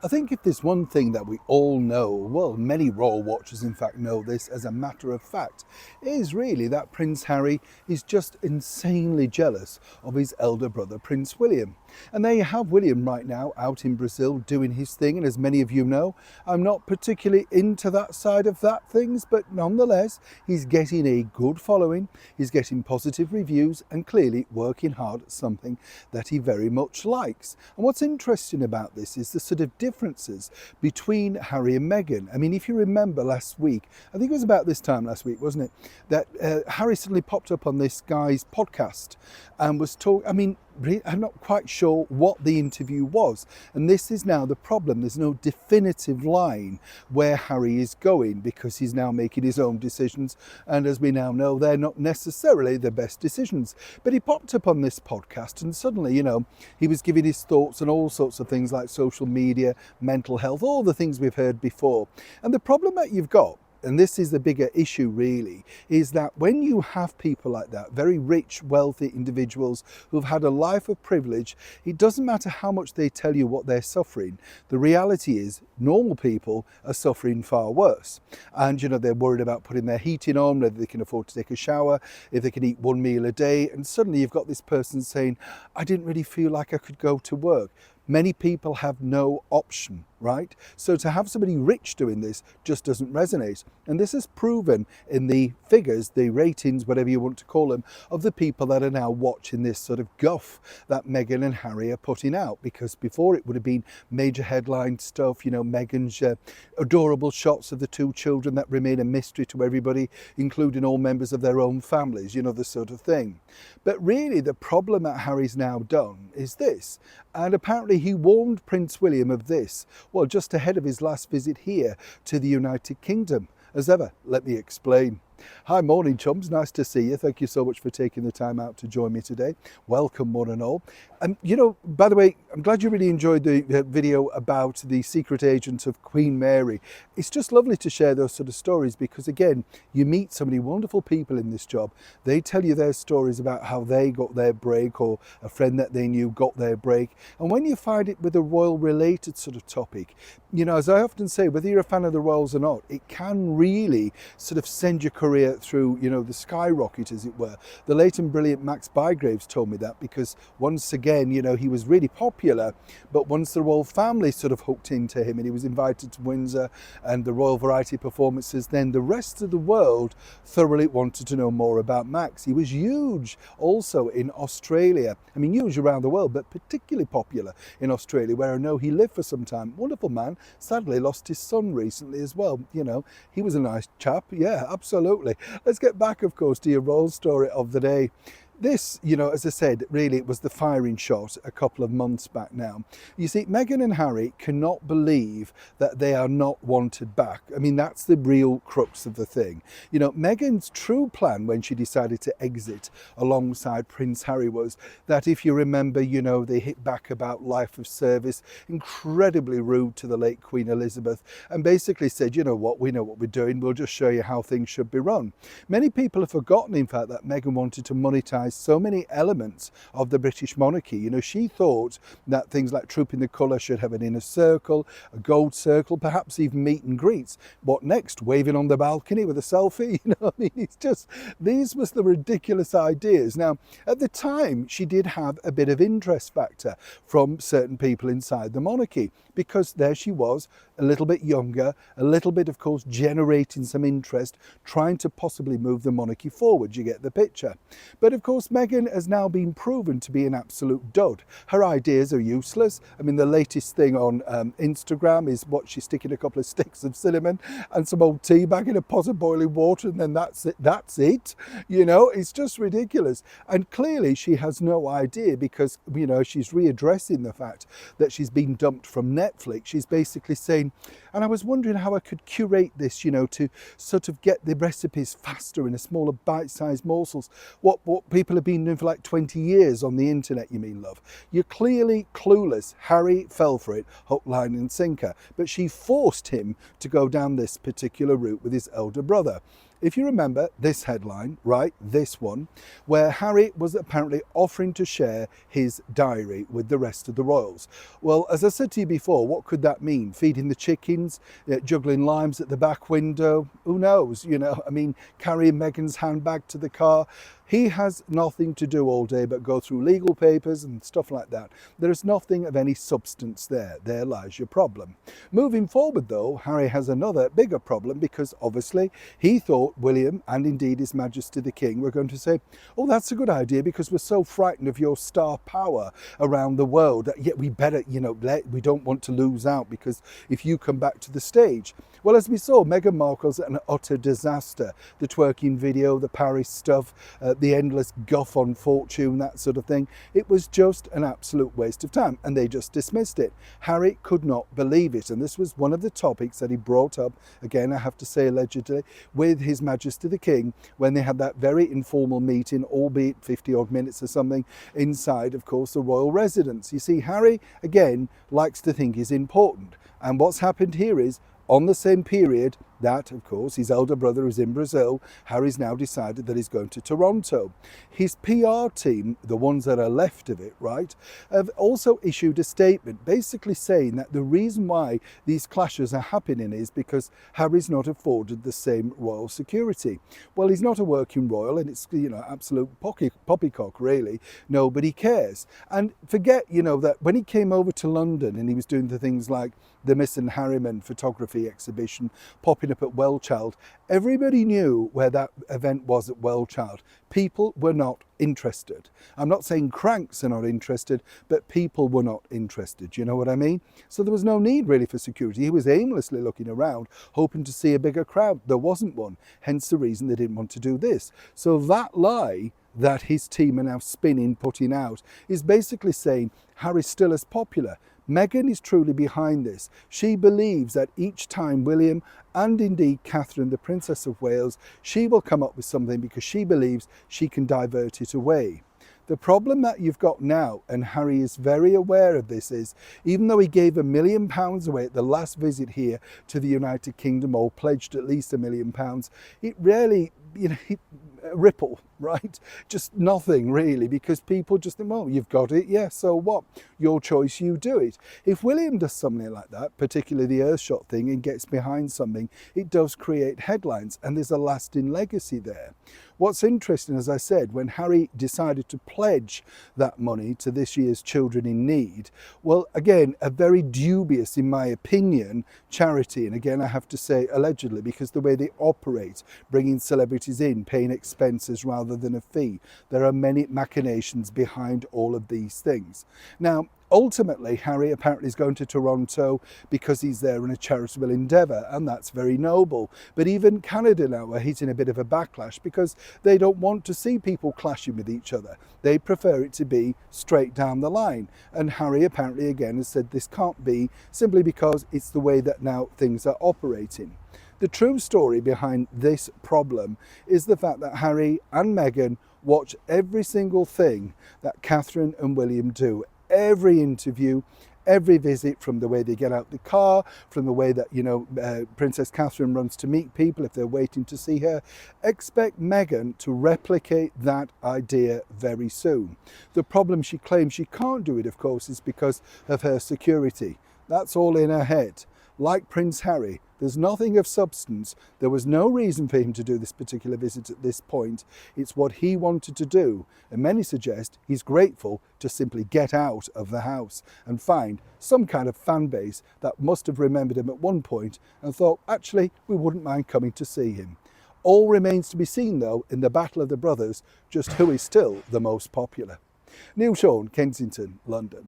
I think if there's one thing that we all know, well, many royal watchers in fact know this as a matter of fact, is really that Prince Harry is just insanely jealous of his elder brother, Prince William. And there you have William right now out in Brazil doing his thing. And as many of you know, I'm not particularly into that side of that things, but nonetheless, he's getting a good following, he's getting positive reviews and clearly working hard at something that he very much likes. And what's interesting about this is the sort of differences between Harry and Meghan. I mean, if you remember last week, I think it was about this time last week, wasn't it, that Harry suddenly popped up on this guy's podcast and was talking, I mean, I'm not quite sure what the interview was. And this is now the problem. There's no definitive line where Harry is going because he's now making his own decisions. And as we now know, they're not necessarily the best decisions. But he popped up on this podcast and suddenly, you know, he was giving his thoughts on all sorts of things like social media, mental health, all the things we've heard before. And the problem that you've got, and this is the bigger issue really, is that when you have people like that, very rich, wealthy individuals who've had a life of privilege, it doesn't matter how much they tell you what they're suffering. The reality is normal people are suffering far worse. And, you know, they're worried about putting their heating on, whether they can afford to take a shower, if they can eat one meal a day. And suddenly you've got this person saying, I didn't really feel like I could go to work. Many people have no option, right? So to have somebody rich doing this just doesn't resonate. And this is proven in the figures, the ratings, whatever you want to call them, of the people that are now watching this sort of guff that Meghan and Harry are putting out. Because before it would have been major headline stuff, you know, Meghan's adorable shots of the two children that remain a mystery to everybody, including all members of their own families, you know, the sort of thing. But really the problem that Harry's now done is this. And apparently he warned Prince William of this, well, just ahead of his last visit here to the United Kingdom. As ever, let me explain. Hi, morning chums, nice to see you. Thank you so much for taking the time out to join me today. Welcome one and all. And you know, by the way, I'm glad you really enjoyed the video about the secret agent of Queen Mary. It's just lovely to share those sort of stories because again, you meet so many wonderful people in this job. They tell you their stories about how they got their break or a friend that they knew got their break. And when you find it with a royal related sort of topic, you know, as I often say, whether you're a fan of the royals or not, it can really sort of send your career through, you know, the skyrocket, as it were. The late and brilliant Max Bygraves told me that because once again, you know, he was really popular, but once the royal family sort of hooked into him and he was invited to Windsor and the royal variety performances, then the rest of the world thoroughly wanted to know more about Max. He was huge also in Australia. I mean, huge around the world, but particularly popular in Australia, where I know he lived for some time. Wonderful man. Sadly lost his son recently as well. You know, he was a nice chap. Yeah, absolutely. Let's get back, of course, to your royal story of the day. This, you know, as I said, really it was the firing shot a couple of months back now. You see, Meghan and Harry cannot believe that they are not wanted back. I mean, that's the real crux of the thing. You know, Meghan's true plan when she decided to exit alongside Prince Harry was that, if you remember, you know, they hit back about life of service, incredibly rude to the late Queen Elizabeth, and basically said, you know what, we know what we're doing, we'll just show you how things should be run. Many people have forgotten, in fact, that Meghan wanted to monetize so many elements of the British monarchy. You know, she thought that things like Trooping the Colour should have an inner circle, a gold circle, perhaps even meet and greets. What next? Waving on the balcony with a selfie? You know, I mean, it's just, these was the ridiculous ideas. Now, at the time, she did have a bit of interest factor from certain people inside the monarchy, because there she was, a little bit younger, a little bit, of course, generating some interest, trying to possibly move the monarchy forward. You get the picture. But of course, Meghan has now been proven to be an absolute dud. Her ideas are useless. I mean, the latest thing on Instagram is what, she's sticking a couple of sticks of cinnamon and some old tea bag in a pot of boiling water, and then that's it. That's it. You know, it's just ridiculous. And clearly she has no idea because, you know, she's readdressing the fact that she's been dumped from Netflix. She's basically saying, and I was wondering how I could curate this, you know, to sort of get the recipes faster in a smaller bite-sized morsels. What people have been doing for like 20 years on the internet, you mean, love? You're clearly clueless. Harry fell for it, hook, line and sinker. But she forced him to go down this particular route with his elder brother. If you remember this headline, right, this one, where Harry was apparently offering to share his diary with the rest of the royals. Well, as I said to you before, what could that mean? Feeding the chickens, juggling limes at the back window? Who knows? I mean, carrying Meghan's handbag to the car. He has nothing to do all day but go through legal papers and stuff like that. There is nothing of any substance there. There lies your problem. Moving forward, though, Harry has another bigger problem because obviously he thought William and indeed His Majesty the King were going to say, oh, that's a good idea because we're so frightened of your star power around the world that yet we better, we don't want to lose out because if you come back to the stage. Well, as we saw, Meghan Markle's an utter disaster. The twerking video, the Paris stuff, the endless guff on fortune, that sort of thing. It was just an absolute waste of time and they just dismissed it. Harry could not believe it, and this was one of the topics that he brought up, again I have to say allegedly, with His Majesty the King when they had that very informal meeting, albeit 50 odd minutes or something, inside of course the royal residence. You see, Harry again likes to think he's important, and what's happened here is on the same period that, of course, his elder brother is in Brazil, Harry's now decided that he's going to Toronto. His PR team, the ones that are left of it, right, have also issued a statement basically saying that the reason why these clashes are happening is because Harry's not afforded the same royal security. Well, he's not a working royal and it's, absolute poppycock, really. Nobody cares. And forget, that when he came over to London and he was doing the things like the Miss and Harriman photography exhibition, popping up at Wellchild, everybody knew where that event was at Wellchild. People were not interested. I'm not saying cranks are not interested, but people were not interested. You know what I mean? So there was no need really for security. He was aimlessly looking around, hoping to see a bigger crowd. There wasn't one, hence the reason they didn't want to do this. So that lie that his team are now spinning, putting out, is basically saying Harry's still as popular. Meghan is truly behind this. She believes that each time William and indeed Catherine, the Princess of Wales, she will come up with something because she believes she can divert it away. The problem that you've got now, and Harry is very aware of this, is even though he gave £1 million away at the last visit here to the United Kingdom, or pledged at least £1 million, it really, ripple, right? Just nothing really, because people just think, well, you've got it, yeah, so what? Your choice, you do it. If William does something like that, particularly the Earthshot thing, and gets behind something, it does create headlines and there's a lasting legacy there. What's interesting, as I said, when Harry decided to pledge that money to this year's Children in Need, well, again, a very dubious, in my opinion, charity. And again, I have to say allegedly, because the way they operate, bringing celebrities in, paying expenses rather than a fee, there are many machinations behind all of these things. Now, ultimately, Harry apparently is going to Toronto because he's there in a charitable endeavour, and that's very noble. But even Canada now are hitting a bit of a backlash because they don't want to see people clashing with each other. They prefer it to be straight down the line. And Harry apparently again has said this can't be, simply because it's the way that now things are operating. The true story behind this problem is the fact that Harry and Meghan watch every single thing that Catherine and William do. Every interview, every visit, from the way they get out the car, from the way that, Princess Catherine runs to meet people if they're waiting to see her. Expect Meghan to replicate that idea very soon. The problem she claims she can't do it, of course, is because of her security. That's all in her head. Like Prince Harry, there's nothing of substance. There was no reason for him to do this particular visit at this point. It's what he wanted to do. And many suggest he's grateful to simply get out of the house and find some kind of fan base that must have remembered him at one point and thought, actually, we wouldn't mind coming to see him. All remains to be seen, though, in the battle of the brothers, just who is still the most popular. Neil Sean, Kensington, London.